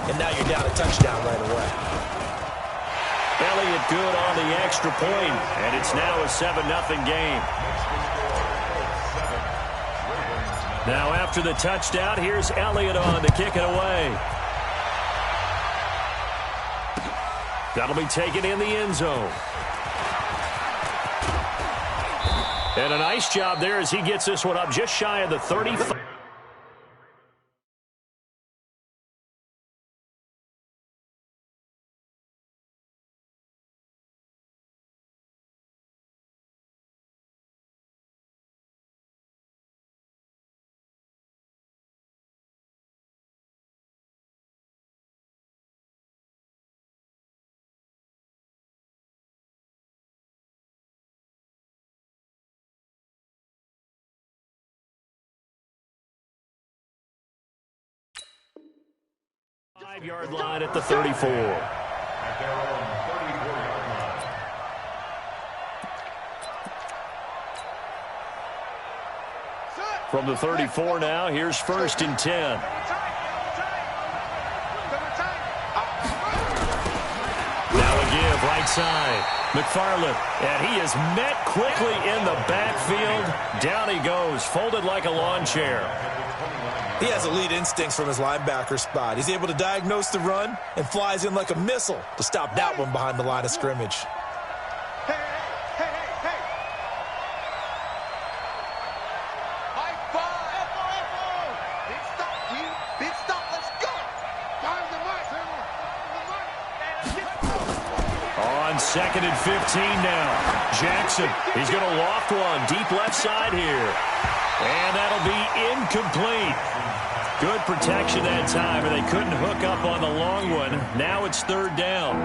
and now you're down a touchdown right away. Elliott good on the extra point, and it's now a 7-0 game. Now after the touchdown, here's Elliott on to kick it away. That'll be taken in the end zone. And a nice job there as he gets this one up just shy of the 35. Five-yard line at the 34. From the 34 now, here's 1st and 10. Now a give, right side. McFarland, and he is met quickly in the backfield. Down he goes, folded like a lawn chair. He has elite instincts from his linebacker spot. He's able to diagnose the run and flies in like a missile to stop that one behind the line of scrimmage. On 2nd and 15 now. Jackson, he's going to loft one deep left side here. And that'll be incomplete. Good protection that time, and they couldn't hook up on the long one. Now it's 3rd down.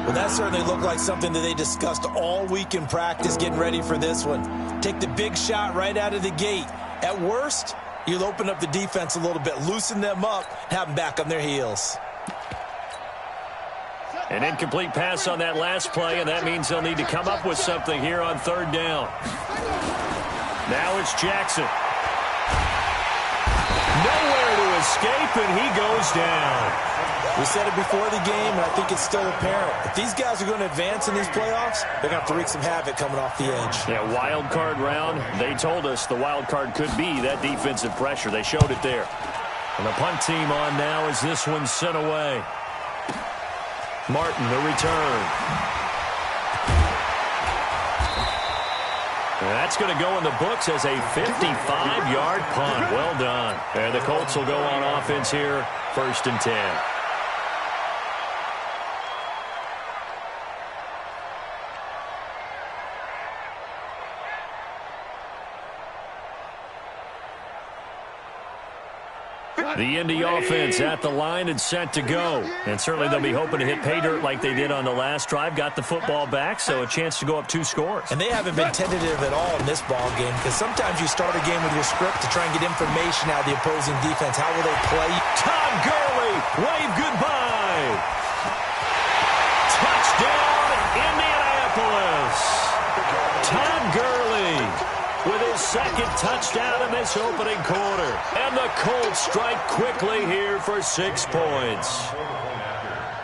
Well, that certainly looked like something that they discussed all week in practice getting ready for this one. Take the big shot right out of the gate. At worst, you'll open up the defense a little bit, loosen them up, have them back on their heels. An incomplete pass on that last play, and that means they'll need to come up with something here on 3rd down. Now it's Jackson. Nowhere to escape, and he goes down. We said it before the game, and I think it's still apparent. If these guys are going to advance in these playoffs, they're going to have to wreak some havoc coming off the edge. Yeah, wild card round. They told us the wild card could be that defensive pressure. They showed it there. And the punt team on now as this one's sent away. Martin, the return. That's going to go in the books as a 55-yard punt. Well done. And the Colts will go on offense here, 1st and 10. The Indy offense at the line and set to go. And certainly they'll be hoping to hit pay dirt like they did on the last drive. Got the football back, so a chance to go up 2 scores. And they haven't been tentative at all in this ball game, because sometimes you start a game with your script to try and get information out of the opposing defense. How will they play? Todd Gurley, wave goodbye. Touchdown, Indianapolis. Todd Gurley with his 2nd touchdown in this opening quarter. And the Colts strike quickly here for 6 points.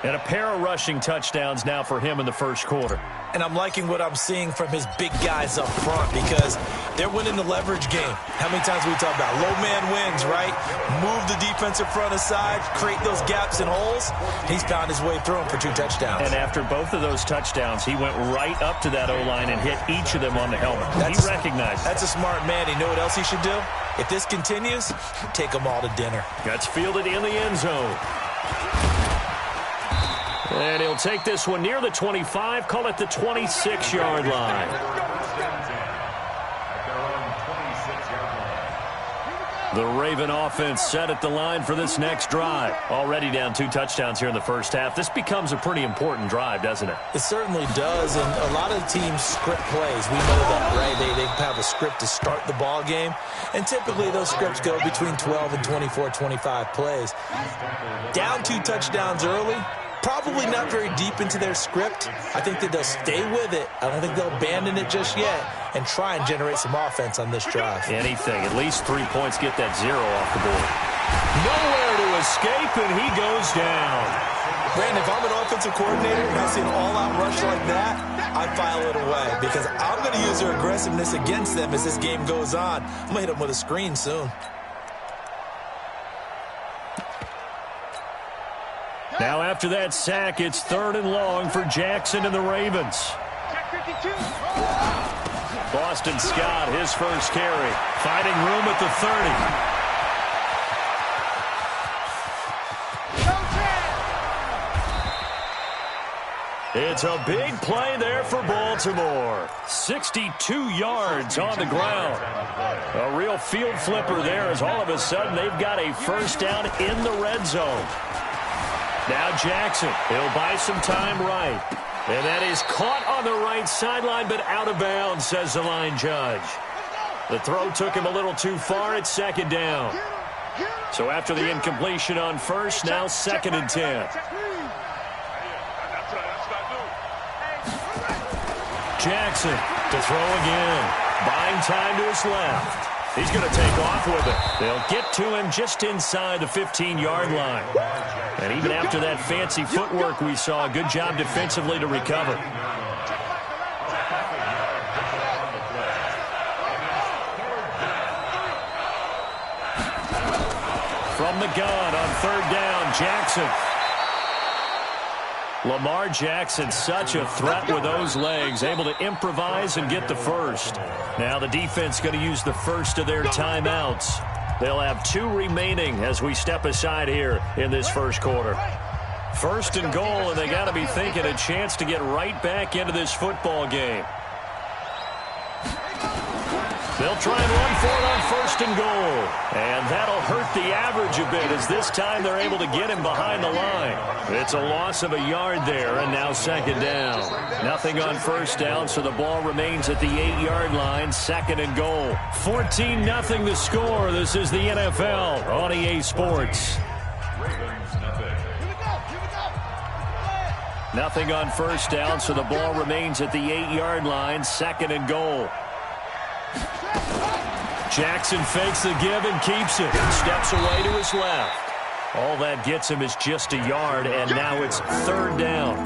And a pair of rushing touchdowns now for him in the 1st quarter. And I'm liking what I'm seeing from his big guys up front, because they're winning the leverage game. How many times we talk about low man wins, right? Move the defensive front aside, create those gaps and holes. He's found his way through them for 2 touchdowns. And after both of those touchdowns, he went right up to that O-line and hit each of them on the helmet. He recognized it. That's a smart man. You know what else he should do? If this continues, take them all to dinner. That's fielded in the end zone. And he'll take this one near the 25, call it the 26-yard line. The Raven offense set at the line for this next drive. Already down 2 touchdowns here in the first half. This becomes a pretty important drive, doesn't it? It certainly does, and a lot of teams script plays. We know that, right? They have a script to start the ball game, and typically those scripts go between 12 and 24, 25 plays. Down 2 touchdowns early, probably not very deep into their script. I think that they'll stay with it. I don't think they'll abandon it just yet and try and generate some offense on this drive. Anything. At least 3 points, get that 0 off the board. Nowhere to escape, and he goes down. Brandon, if I'm an offensive coordinator and I see an all-out rush like that, I file it away because I'm going to use their aggressiveness against them as this game goes on. I'm going to hit them with a screen soon. Now after that sack, it's 3rd and long for Jackson and the Ravens. Boston Scott, his first carry. Finding room at the 30. It's a big play there for Baltimore. 62 yards on the ground. A real field flipper there as all of a sudden they've got a first down in the red zone. Now Jackson, he'll buy some time right. And that is caught on the right sideline, but out of bounds, says the line judge. The throw took him a little too far. It's 2nd down. So after the incompletion on first, now 2nd and 10. Jackson to throw again. Buying time to his left. He's going to take off with it. They'll get to him just inside the 15-yard line. And even after that fancy footwork we saw, a good job defensively to recover. From the gun on 3rd down, Jackson. Lamar Jackson, such a threat with those legs, able to improvise and get the first. Now the defense going to use the first of their timeouts. They'll have 2 remaining as we step aside here in this first quarter. 1st and goal, and they got to be thinking a chance to get right back into this football game. They'll try and run for it on 1st and goal. And that'll hurt the average a bit as this time they're able to get him behind the line. It's a loss of a yard there, and now 2nd down. Nothing on 1st down, so the ball remains at the 8-yard line. 2nd and goal. 14-0 the score. This is the NFL on EA Sports. Nothing on 1st down, so the ball remains at the 8-yard line. 2nd and goal. Jackson fakes the give and keeps it. Steps away to his left. All that gets him is just a yard, and now it's 3rd down.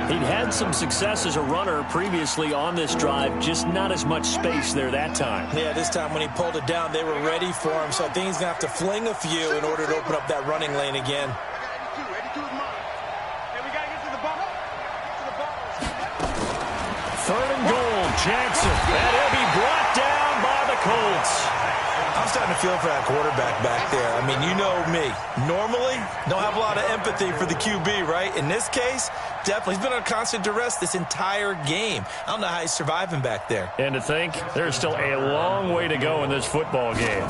He'd had some success as a runner previously on this drive, just not as much space there that time. Yeah, this time when he pulled it down, they were ready for him, so I think he's going to have to fling a few in order to open up that running lane again. 3rd and goal, Jackson. And he'll be brought down by the Colts. I'm starting to feel for that quarterback back there. I mean, you know me. Normally, don't have a lot of empathy for the QB, right? In this case, definitely. He's been under constant duress this entire game. I don't know how he's surviving back there. And to think, there's still a long way to go in this football game.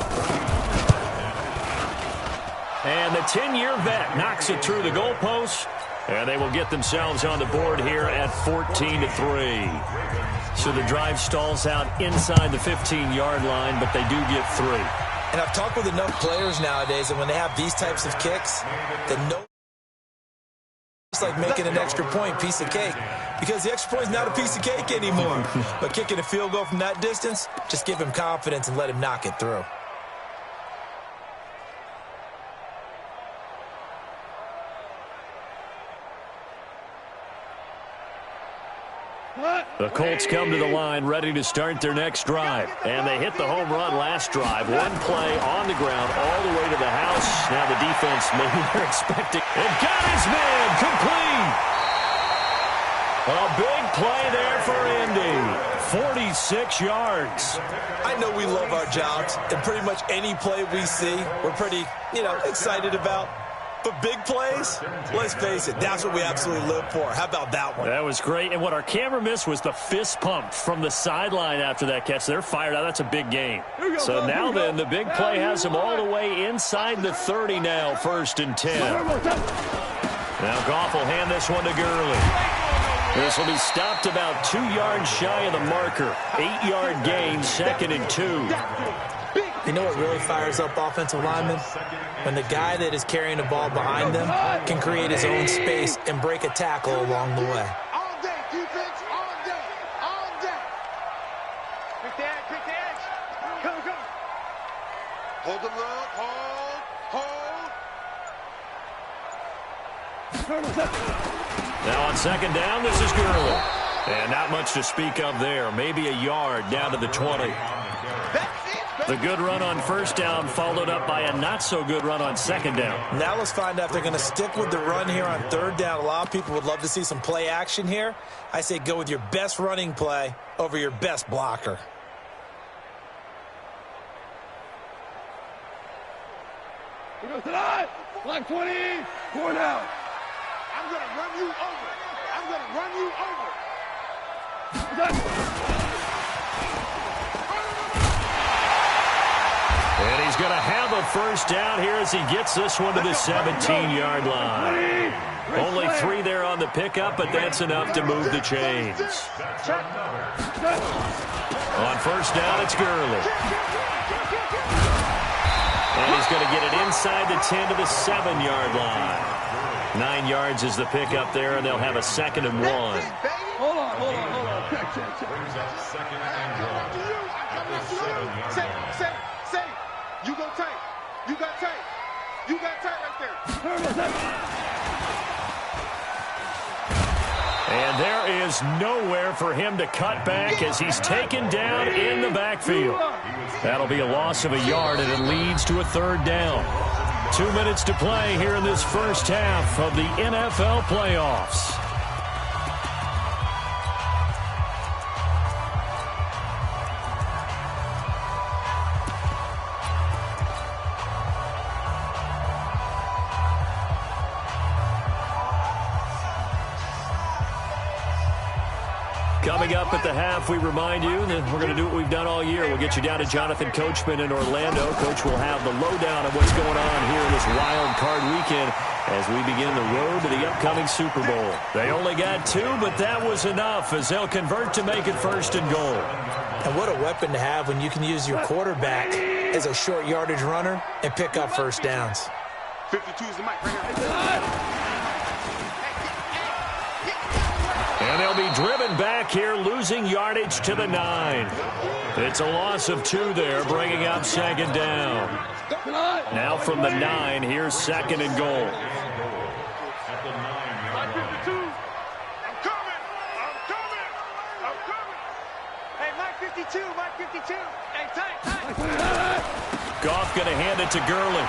And the 10-year vet knocks it through the goalpost. And they will get themselves on the board here at 14-3. So the drive stalls out inside the 15-yard line, but they do get 3. And I've talked with enough players nowadays, and when they have these types of kicks, it's like making an extra point, piece of cake. Because the extra point is not a piece of cake anymore. But kicking a field goal from that distance, just give him confidence and let him knock it through. The Colts come to the line ready to start their next drive. And they hit the home run last drive. One play on the ground all the way to the house. Now the defense, maybe they're expecting. And got his man complete. A big play there for Indy. 46 yards. I know we love our jobs, and pretty much any play we see, we're pretty, excited about. But big plays, let's face it, that's what we absolutely live for. How about that one? That was great. And what our camera missed was the fist pump from the sideline after that catch. They're fired out. That's a big game. So now then, the big play has them all the way inside the 30 now, 1st and 10. Now Goff will hand this one to Gurley. This will be stopped about 2 yards shy of the marker. 8-yard gain, 2nd and 2. You know what really fires up offensive linemen? When the guy that is carrying the ball behind them can create his own space and break a tackle along the way. All day, defense, all day, all day. Pick the edge. Come. Hold the rope, hold. Now on second down, this is Gurley. And not much to speak of there. Maybe a yard down to the 20. The good run on first down followed up by a not-so-good run on second down. Now let's find out if they're going to stick with the run here on third down. A lot of people would love to see some play action here. I say go with your best running play over your best blocker. He goes to the Black 20, 4 down. I'm going to run you over. I'm going to run you over. And he's going to have a first down here as he gets this one to the 17-yard line. Only 3 there on the pickup, but that's enough to move the chains. On first down, it's Gurley. And he's going to get it inside the 10 to the 7-yard line. 9 yards is the pickup there, and they'll have a 2nd and 1. Hold on. Check. Second and 1. Say. You go tight. You got tight. You got tight right there. And there is nowhere for him to cut back as he's taken down in the backfield. That'll be a loss of a yard, and it leads to a 3rd down. 2 minutes to play here in this first half of the NFL playoffs. Coming up at the half, we remind you that we're going to do what we've done all year. We'll get you down to Jonathan Coachman in Orlando. Coach will have the lowdown of what's going on here in this wild card weekend as we begin the road to the upcoming Super Bowl. They only got 2, but that was enough as they'll convert to make it 1st and goal. And what a weapon to have when you can use your quarterback as a short yardage runner and pick up first downs. 52 is the mic right here. And they'll be driven back here, losing yardage to the 9. It's a loss of 2 there, bringing up 2nd down. Now from the 9, here's 2nd and goal. I'm coming. Hey, Mike 52. Hey, tight. Goff going to hand it to Gurley.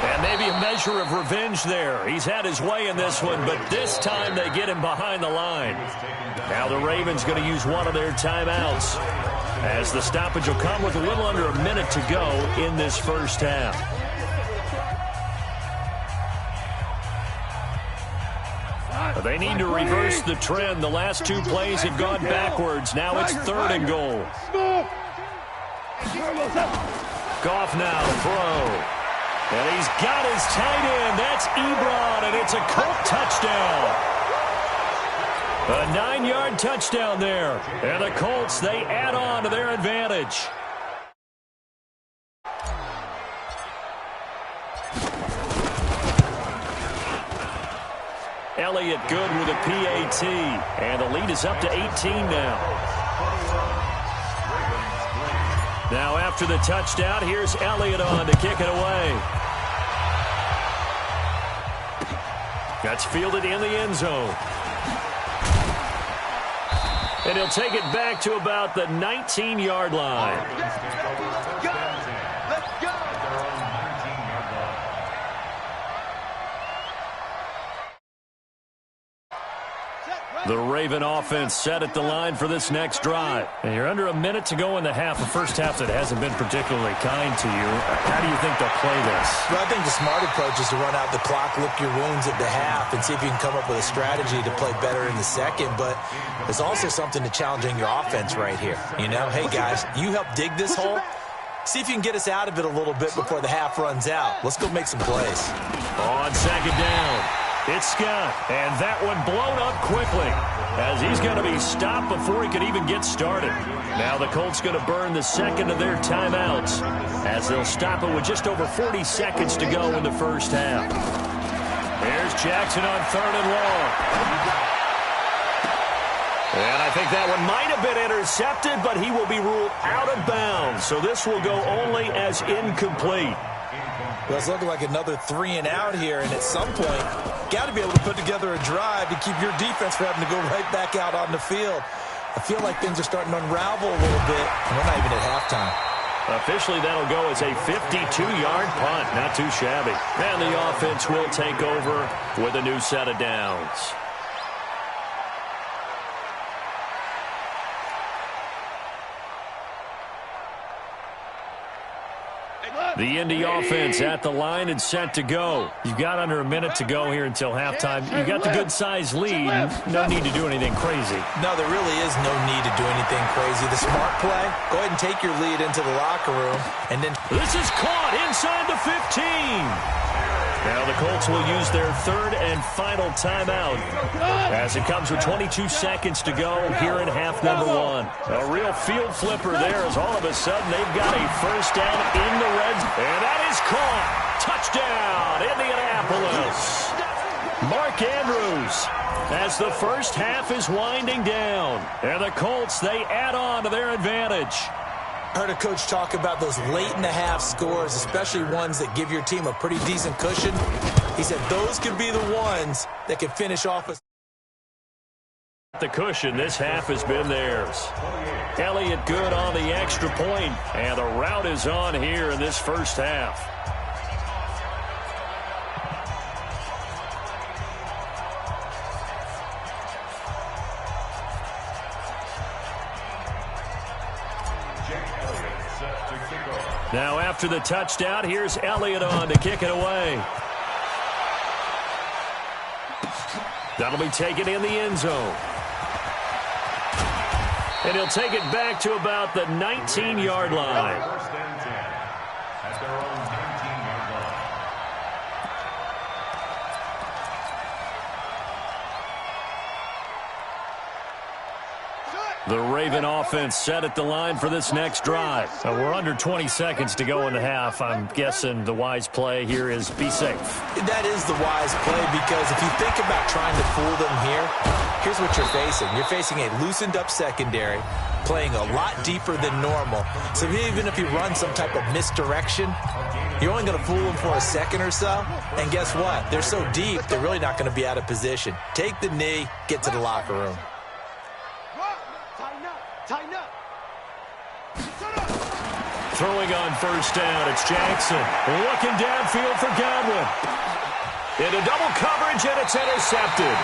And maybe a measure of revenge there. He's had his way in this one, but this time they get him behind the line. Now the Ravens going to use one of their timeouts as the stoppage will come with a little under a minute to go in this first half. But they need to reverse the trend. The last 2 plays have gone backwards. Now it's 3rd and goal. Goff now to throw. And he's got his tight end. That's Ebron, and it's a Colt touchdown. A 9-yard touchdown there. And the Colts, they add on to their advantage. Elliott good with a PAT. And the lead is up to 18 now. Now after the touchdown, here's Elliott on to kick it away. That's fielded in the end zone. And he'll take it back to about the 19-yard line. The Raven offense set at the line for this next drive. And you're under a minute to go in the half. A first half that hasn't been particularly kind to you. How do you think they'll play this? Well, I think the smart approach is to run out the clock, lick your wounds at the half, and see if you can come up with a strategy to play better in the second. But there's also something to challenging your offense right here. You know, hey, guys, you help dig this hole. See if you can get us out of it a little bit before the half runs out. Let's go make some plays. On second down, it's Scott, and that one blown up quickly as he's going to be stopped before he could even get started. Now the Colts going to burn the second of their timeouts as they'll stop it with just over 40 seconds to go in the first half. There's Jackson on 3rd and long. And I think that one might have been intercepted, but he will be ruled out of bounds. So this will go only as incomplete. Well, it's looking like another 3 and out here, and at some point, got to be able to put together a drive to keep your defense from having to go right back out on the field. I feel like things are starting to unravel a little bit, and we're not even at halftime. Officially, that'll go as a 52-yard punt. Not too shabby. And the offense will take over with a new set of downs. The Indy offense at the line and set to go. You've got under a minute to go here until halftime. You've got the good-sized lead. No need to do anything crazy. No, there really is no need to do anything crazy. The smart play, go ahead and take your lead into the locker room. And then this is caught inside the 15. Now the Colts will use their third and final timeout as it comes with 22 seconds to go here in half number 1. A real field flipper there as all of a sudden they've got a first down in the red zone. And that is caught. Touchdown, Indianapolis. Mark Andrews as the first half is winding down. And the Colts, they add on to their advantage. I heard a coach talk about those late-in-the-half scores, especially ones that give your team a pretty decent cushion. He said those could be the ones that can finish off the cushion. This half has been theirs. Elliott good on the extra point, and the route is on here in this first half. Now after the touchdown, here's Elliott on to kick it away. That'll be taken in the end zone. And he'll take it back to about the 19-yard line. First and 10 at their own 19-yard line. The Raven offense set at the line for this next drive. So we're under 20 seconds to go in the half. I'm guessing the wise play here is be safe. That is the wise play, because if you think about trying to fool them here, here's what you're facing. You're facing a loosened up secondary, playing a lot deeper than normal. So even if you run some type of misdirection, you're only going to fool them for a second or so. And guess what? They're so deep, they're really not going to be out of position. Take the knee, get to the locker room. Tighten up. Throwing on first down, it's Jackson. Looking downfield for Godwin. Into double coverage, and it's intercepted.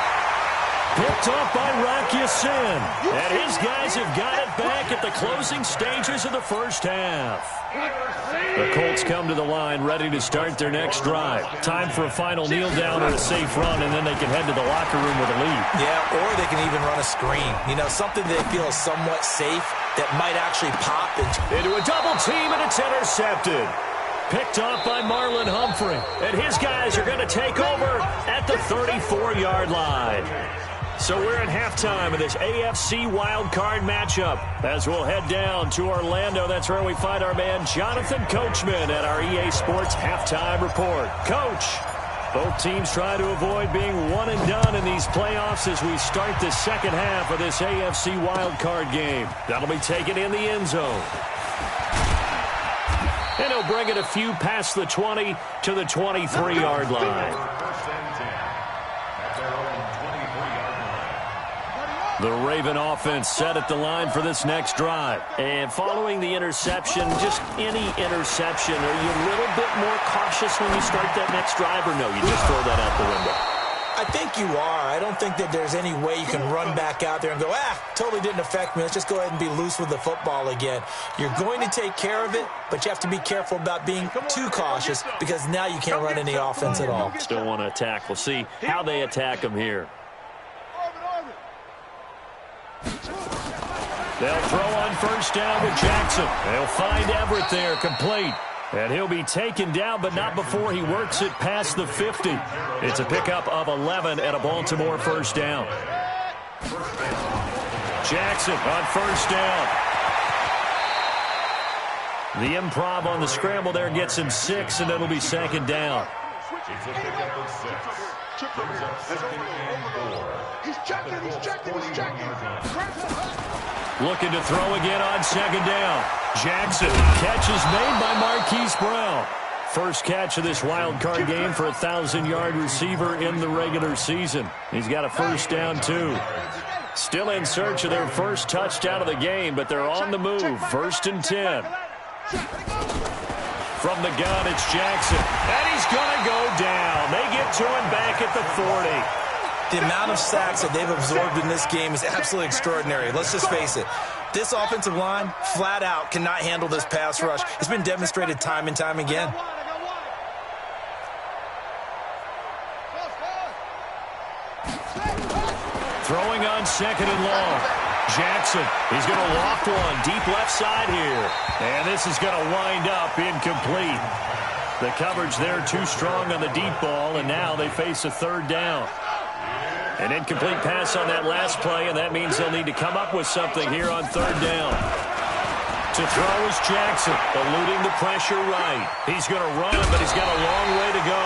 Picked off by Rock Ya-Sin. And his guys have got it back at the closing stages of the first half. The Colts come to the line ready to start their next drive. Time for a final kneel down or a safe run, and then they can head to the locker room with a lead. Yeah, or they can even run a screen. You know, something they feel is somewhat safe that might actually pop into a double team, and it's intercepted. Picked off by Marlon Humphrey. And his guys are going to take over at the 34-yard line. So we're at halftime of this AFC wildcard matchup as we'll head down to Orlando. That's where we find our man Jonathan Coachman at our EA Sports Halftime Report. Coach, both teams try to avoid being one and done in these playoffs as we start the second half of this AFC wildcard game. That'll be taken in the end zone. And he'll bring it a few past the 20 to the 23-yard line. The Raven offense set at the line for this next drive. And following the interception, just any interception, are you a little bit more cautious when you start that next drive, or no, you just throw that out the window? I think you are. I don't think that there's any way you can run back out there and go, totally didn't affect me. Let's just go ahead and be loose with the football again. You're going to take care of it, but you have to be careful about being too cautious, because now you can't run any offense at all. Still want to attack. We'll see how they attack them here. They'll throw on first down with Jackson. They'll find Everett there, complete. And he'll be taken down, but not before he works it past the 50. It's a pickup of 11 and a Baltimore first down. Jackson on first down. The improv on the scramble there gets him 6, and it'll be second down. It's a pickup of 6. Brings up second and 4. He's checking. Looking to throw again on second down. Jackson, catch is made by Marquise Brown. first catch of this wild card game for a 1,000-yard receiver in the regular season. He's got a first down, too. Still in search of their first touchdown of the game, but they're on the move. 1st and 10. From the gun, it's Jackson. And he's going to go down. They get to him back at the 40. The amount of sacks that they've absorbed in this game is absolutely extraordinary. Let's just face it. This offensive line, flat out, cannot handle this pass rush. It's been demonstrated time and time again. Throwing on 2nd and long. Jackson, he's going to loft one deep left side here. And this is going to wind up incomplete. The coverage there too strong on the deep ball, and now they face a 3rd down. An incomplete pass on that last play, and that means they'll need to come up with something here on 3rd down. To throw is Jackson, eluding the pressure right. He's going to run, but he's got a long way to go.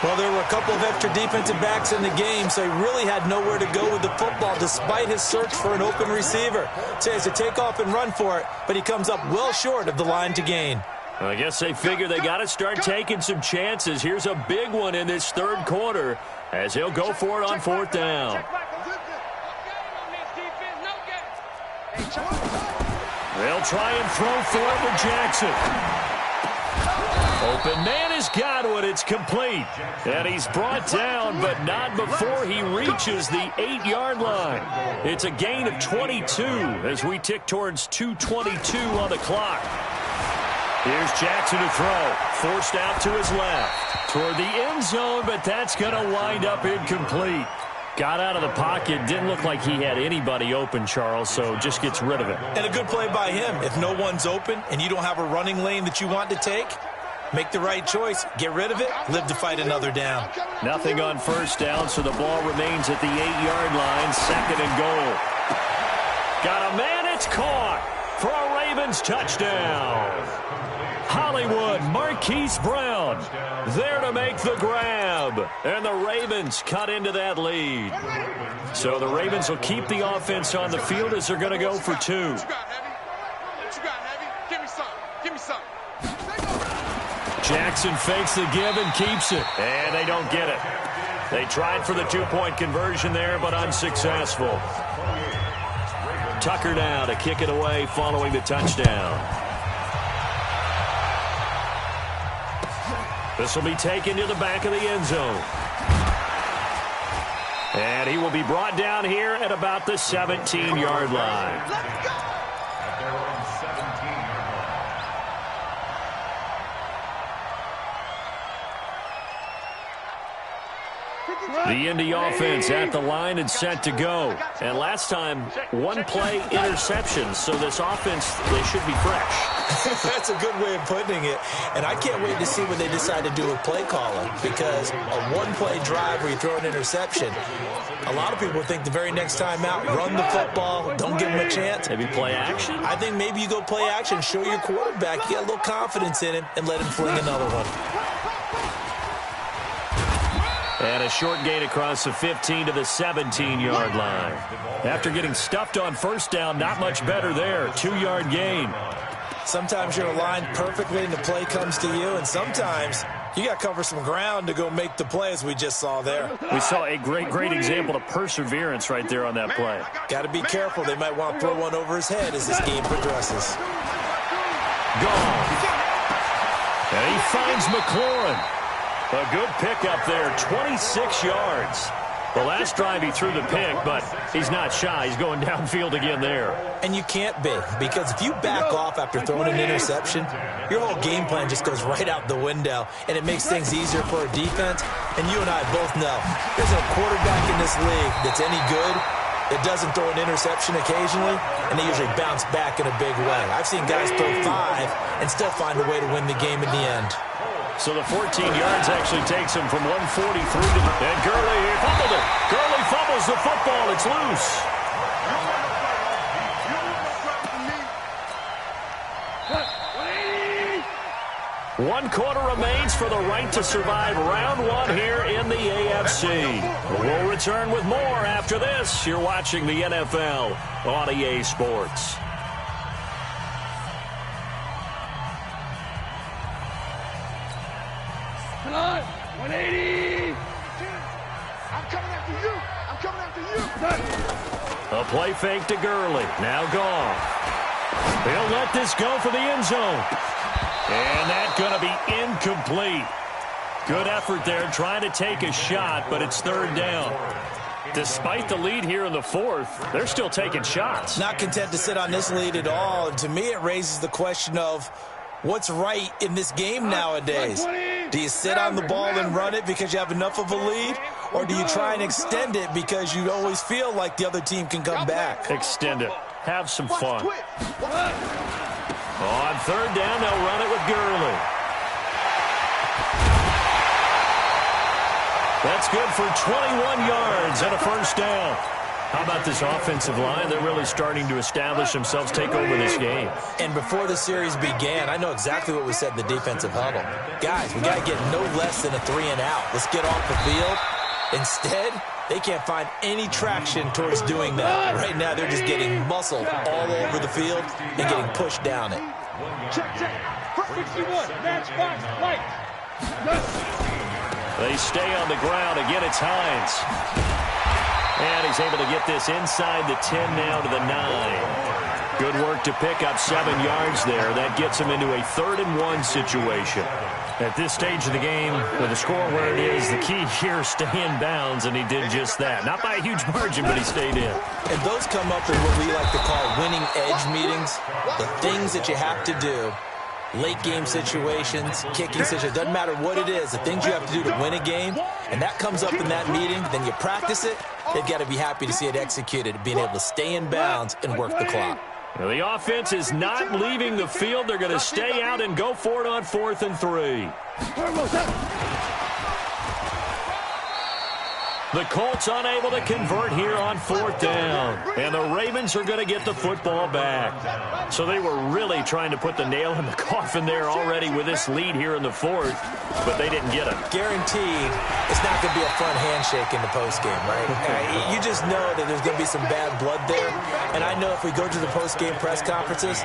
Well, there were a couple of extra defensive backs in the game, so he really had nowhere to go with the football despite his search for an open receiver. So he has to take off and run for it, but he comes up well short of the line to gain. Well, I guess they figure they got to start taking some chances. Here's a big one in this 3rd quarter as he'll go for it on 4th down. They'll try and throw for it with Jackson. Open man has got one. It's complete. And he's brought down, but not before he reaches the 8-yard line. It's a gain of 22 as we tick towards 2:22 on the clock. Here's Jackson to throw. Forced out to his left. Toward the end zone, but that's going to wind up incomplete. Got out of the pocket. Didn't look like he had anybody open, Charles, so just gets rid of it. And a good play by him. If no one's open and you don't have a running lane that you want to take, make the right choice. Get rid of it. Live to fight another down. Nothing on 1st down, so the ball remains at the 8-yard line. 2nd and goal. Got a man. It's caught for a Ravens touchdown. Hollywood, Marquise Brown there to make the grab. And the Ravens cut into that lead. So the Ravens will keep the offense on the field as they're going to go for 2. Jackson fakes the give and keeps it. And they don't get it. They tried for the 2-point conversion there, but unsuccessful. Tucker now to kick it away following the touchdown. This will be taken to the back of the end zone. And he will be brought down here at about the 17-yard line. The Indy offense at the line and set to go. And last time, 1-play interception. So this offense, they should be fresh. That's a good way of putting it. And I can't wait to see what they decide to do with play calling. Because a 1-play drive where you throw an interception, a lot of people think the very next time out, run the football, don't give him a chance. Maybe play action? I think maybe you go play action, show your quarterback, you get a little confidence in him, and let him fling another one. And a short gain across the 15 to the 17-yard line. After getting stuffed on 1st down, not much better there. 2-yard gain. Sometimes you're aligned perfectly and the play comes to you, and sometimes you got to cover some ground to go make the play, as we just saw there. We saw a great example of perseverance right there on that play. Got to be careful. They might want to throw one over his head as this game progresses. Gone. And he finds McLaurin. A good pickup there, 26 yards. The last drive he threw the pick, but he's not shy. He's going downfield again there. And you can't be, because if you back off after throwing an interception, your whole game plan just goes right out the window, and it makes things easier for a defense. And you and I both know there's a quarterback in this league that's any good that doesn't throw an interception occasionally, and they usually bounce back in a big way. I've seen guys throw 5 and still find a way to win the game in the end. So the 14 yards actually takes him from 143 to the... And Gurley fumbled it. Gurley fumbles the football. It's loose. One quarter remains for the right to survive round 1 here in the AFC. We'll return with more after this. You're watching the NFL on EA Sports. A play fake to Gurley. Now gone. He'll let this go for the end zone. And that's going to be incomplete. Good effort there trying to take a shot, but it's third down. Despite the lead here in the fourth, they're still taking shots. Not content to sit on this lead at all. And to me, it raises the question of what's right in this game nowadays. Do you sit on the ball and run it because you have enough of a lead? Or do you try and extend it because you always feel like the other team can come back? Extend it. Have some fun. On third down, they'll run it with Gurley. That's good for 21 yards and a first down. How about this offensive line? They're really starting to establish themselves, take over this game. And before the series began, I know exactly what was said in the defensive huddle. Guys, we got to get no less than a 3-and-out. Let's get off the field. Instead, they can't find any traction towards doing that. Right now, they're just getting muscled all over the field and getting pushed down it. Check. 61, match box, light. They stay on the ground. Again, it's Hines. And he's able to get this inside the 10 now to the 9. Good work to pick up 7 yards there. That gets him into a 3rd-and-1 situation. At this stage of the game, with the score where it is, the key here is stay in bounds, and he did just that. Not by a huge margin, but he stayed in. And those come up in what we like to call winning edge meetings. The things that you have to do. Late game situations, kicking situations, doesn't matter what it is, the things you have to do to win a game, and that comes up in that meeting, then you practice it, they've got to be happy to see it executed, being able to stay in bounds and work the clock. Well, the offense is not leaving the field. They're going to stay out and go for it on 4th and 3. The Colts unable to convert here on 4th down. And the Ravens are going to get the football back. So they were really trying to put the nail in the coffin there already with this lead here in the 4th, but they didn't get it. Guaranteed it's not going to be a fun handshake in the postgame, right? You just know that there's going to be some bad blood there. And I know if we go to the postgame press conferences,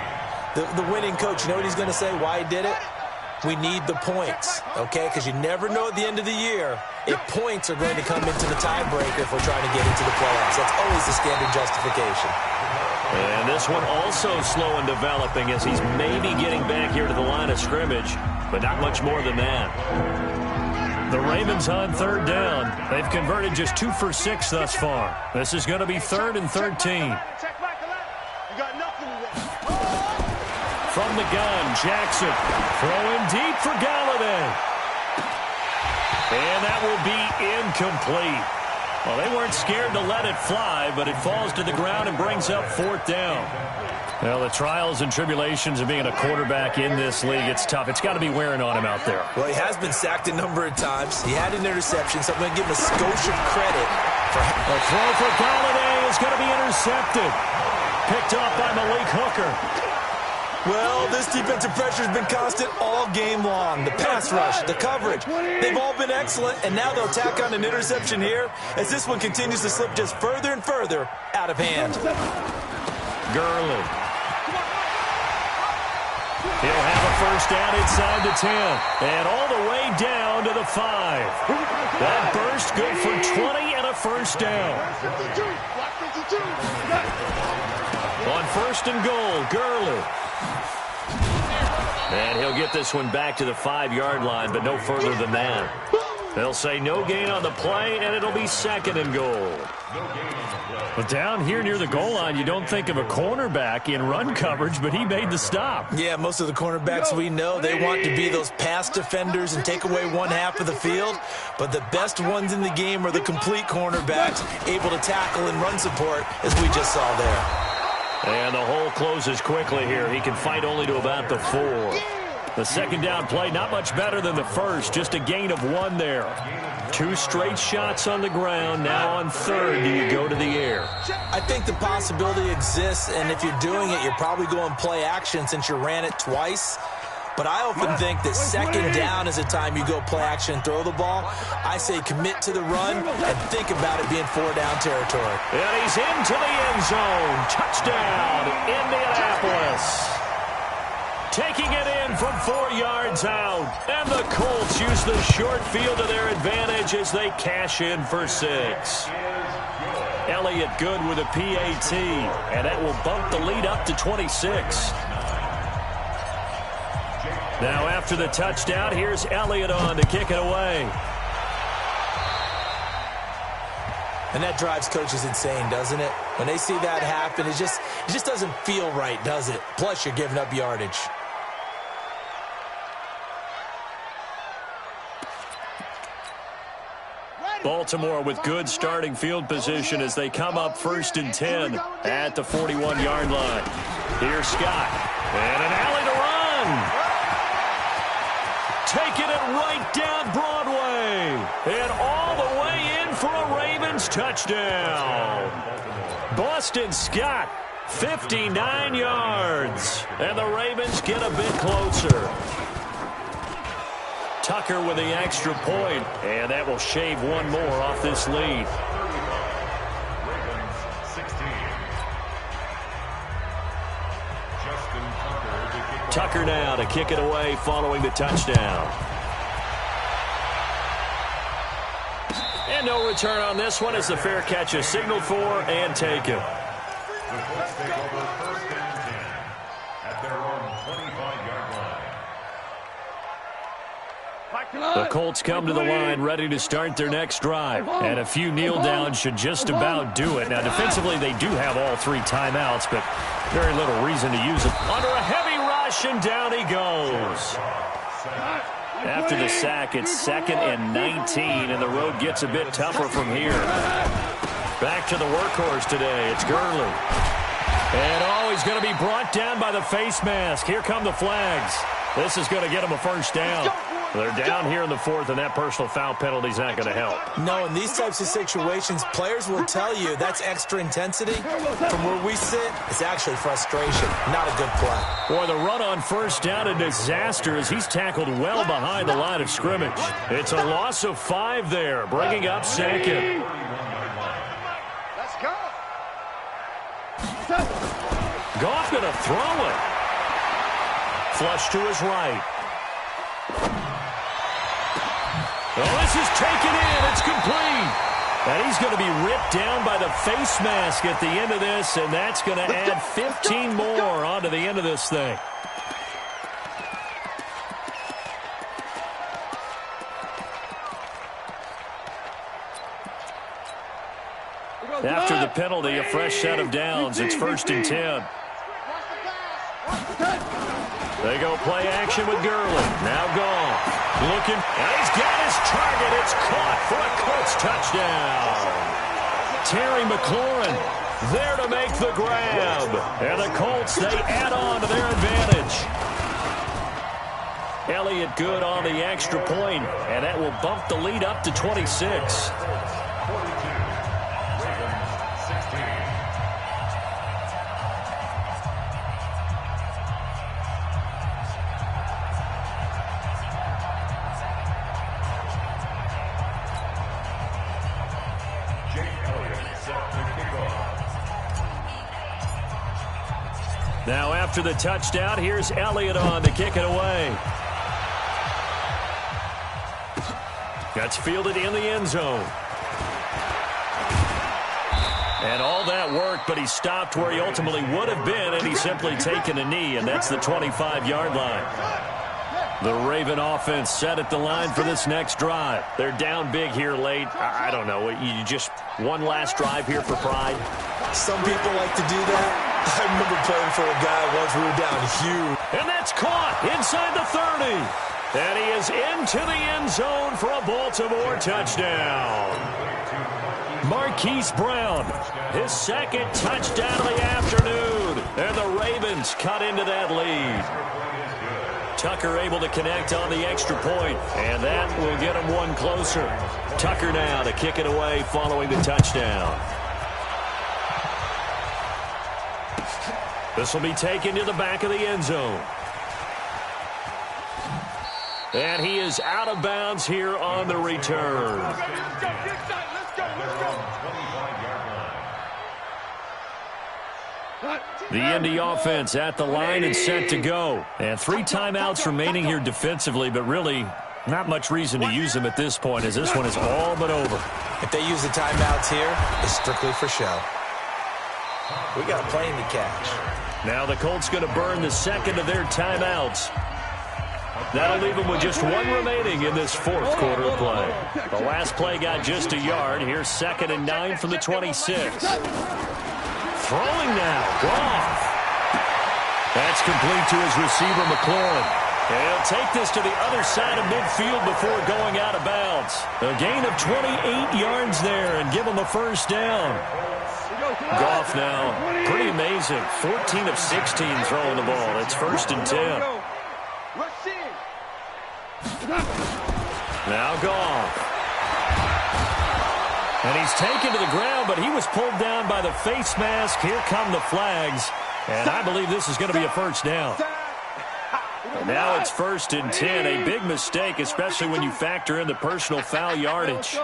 the winning coach, you know what he's going to say, why he did it? We need the points, okay? Because you never know at the end of the year if points are going to come into the tiebreaker if we're trying to get into the playoffs. That's always the standard justification. And this one also slow in developing as he's maybe getting back here to the line of scrimmage, but not much more than that. The Ravens on 3rd down. They've converted just 2 for 6 thus far. This is going to be 3rd and 13. From the gun, Jackson throwing deep for Galladay. And that will be incomplete. Well, they weren't scared to let it fly, but it falls to the ground and brings up 4th down. Well, the trials and tribulations of being a quarterback in this league, it's tough. It's got to be wearing on him out there. Well, he has been sacked a number of times. He had an interception, so I'm going to give him a skosh of credit. A throw for Galladay is going to be intercepted. Picked off by Malik Hooker. Well, this defensive pressure has been constant all game long. The pass rush, the coverage, they've all been excellent, and now they'll tack on an interception here as this one continues to slip just further and further out of hand. Gurley. He'll have a first down inside the 10, and all the way down to the 5. That burst good for 20 and a first down. On 1st and goal, Gurley. And he'll get this one back to the 5-yard line, but no further than that. They'll say no gain on the play, and it'll be 2nd and goal. But down here near the goal line, you don't think of a cornerback in run coverage, but he made the stop. Yeah, most of the cornerbacks we know, they want to be those pass defenders and take away one half of the field. But the best ones in the game are the complete cornerbacks, able to tackle and run support, as we just saw there. And the hole closes quickly here. He can fight only to about the 4. The 2nd down play, not much better than the first. Just a gain of 1 there. 2 straight shots on the ground. Now on 3rd, do you go to the air? I think the possibility exists, and if you're doing it, you're probably going play action since you ran it twice. But I often think that 2nd down is a time you go play action and throw the ball. I say commit to the run and think about it being 4-down territory. And he's into the end zone. Touchdown, Indianapolis. Taking it in from 4 yards out. And the Colts use the short field to their advantage as they cash in for 6. Elliott good with a PAT, and that will bump the lead up to 26. Now after the touchdown, here's Elliott on to kick it away. And that drives coaches insane, doesn't it? When they see that happen, it just doesn't feel right, does it? Plus, you're giving up yardage. Baltimore with good starting field position as they come up 1st and 10 at the 41-yard line. Here's Scott. And an alley to run. Taking it right down Broadway. And all the way in for a Ravens touchdown. Boston Scott, 59 yards. And the Ravens get a bit closer. Tucker with the extra point, and that will shave one more off this lead. Ravens 16. Tucker now to kick it away following the touchdown. And no return on this one as the fair catch is signaled for and taken. The Colts take over 1st and 10 at their own 25-yard line. The Colts come to the line ready to start their next drive. And a few kneel downs should just about do it. Now, defensively, they do have all 3 timeouts, but very little reason to use them. Under a heavy rush, and down he goes. After the sack, it's 2nd and 19, and the road gets a bit tougher from here. Back to the workhorse today. It's Gurley. And, he's going to be brought down by the face mask. Here come the flags. This is going to get him a first down. They're down here in the 4th, and that personal foul penalty is not going to help. No, in these types of situations, players will tell you that's extra intensity. From where we sit, it's actually frustration. Not a good play. Boy, the run on first down, a disaster as he's tackled well behind the line of scrimmage. It's a loss of 5 there, bringing up 2nd. Let's go. Goff going to throw it. Flush to his right. Oh, this is taken in. It's complete. And he's going to be ripped down by the face mask at the end of this, and that's going to add 15 more onto the end of this thing. After the penalty, a fresh set of downs. It's 1st and 10. They go play action with Gurley. Now gone. Looking. And he's got his target. It's caught for a Colts touchdown. Terry McLaurin there to make the grab. And the Colts, they add on to their advantage. Elliott good on the extra point, and that will bump the lead up to 26. Now after the touchdown, here's Elliott on to kick it away. That's fielded in the end zone. And all that work, but he stopped where he ultimately would have been, and he's simply taken a knee, and that's the 25-yard line. The Raven offense set at the line for this next drive. They're down big here late. I don't know. You just one last drive here for pride? Some people like to do that. I remember playing for a guy once we were down huge. And that's caught inside the 30. And he is into the end zone for a Baltimore touchdown. Marquise Brown, his 2nd touchdown of the afternoon. And the Ravens cut into that lead. Tucker able to connect on the extra point, and that will get him one closer. Tucker now to kick it away following the touchdown. This will be taken to the back of the end zone. And he is out of bounds here on the return. The Indy offense at the line and set to go. And 3 timeouts remaining here defensively, but really not much reason to use them at this point as this one is all but over. If they use the timeouts here, it's strictly for show. We got a plane to catch. Now the Colts going to burn the second of their timeouts. That'll leave them with just one remaining in this fourth quarter of play. The last play got just a yard. Here's 2nd and 9 from the 26. Throwing now. Goff. That's complete to his receiver, McLaurin. And he'll take this to the other side of midfield before going out of bounds. A gain of 28 yards there and give him a first down. Goff now, pretty amazing. 14 of 16 throwing the ball. It's 1st and 10. Now Goff. And he's taken to the ground, but he was pulled down by the face mask. Here come the flags. And I believe this is going to be a first down. And now it's 1st and 10. A big mistake, especially when you factor in the personal foul yardage.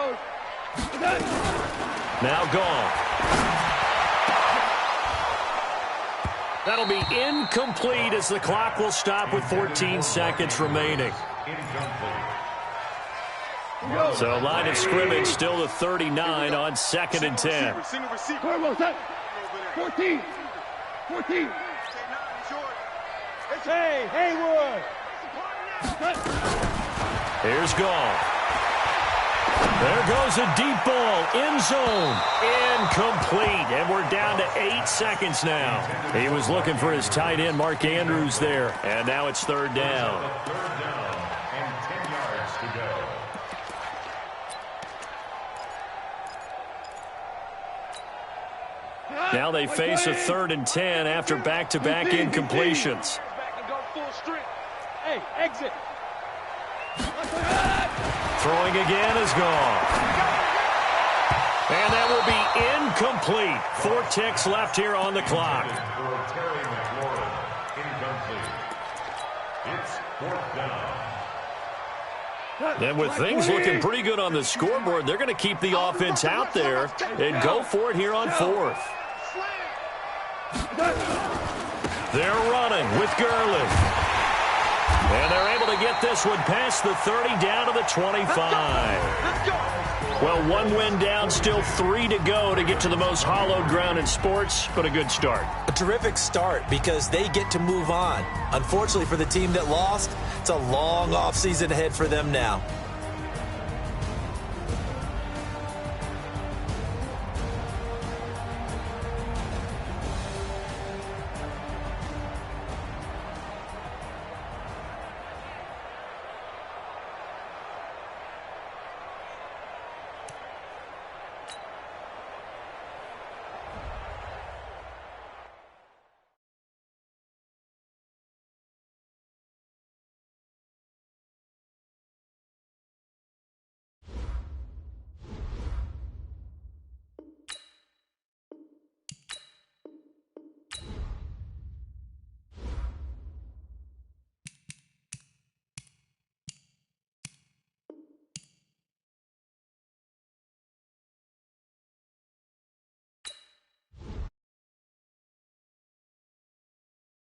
Now Goff. That'll be incomplete as the clock will stop with 14 seconds remaining. So line of scrimmage still to 39 on 2nd and 10. 14. Hey, Haywood. Here's Goff. There goes a deep ball. End zone. Incomplete. And we're down to 8 seconds now. He was looking for his tight end, Mark Andrews, there. And now it's 3rd down. 3rd down and 10 yards to go. Now they face a 3rd and 10 after back-to-back incompletions. Hey, exit. Throwing again is gone. And that will be incomplete. 4 ticks left here on the clock. It's 4th down. And with things looking pretty good on the scoreboard, they're going to keep the offense out there and go for it here on 4th. They're running with Gurley. And they're able to get this one past the 30 down to the 25. Well, 1 win down, still 3 to go to get to the most hallowed ground in sports, but a good start. A terrific start because they get to move on. Unfortunately for the team that lost, it's a long offseason ahead for them now.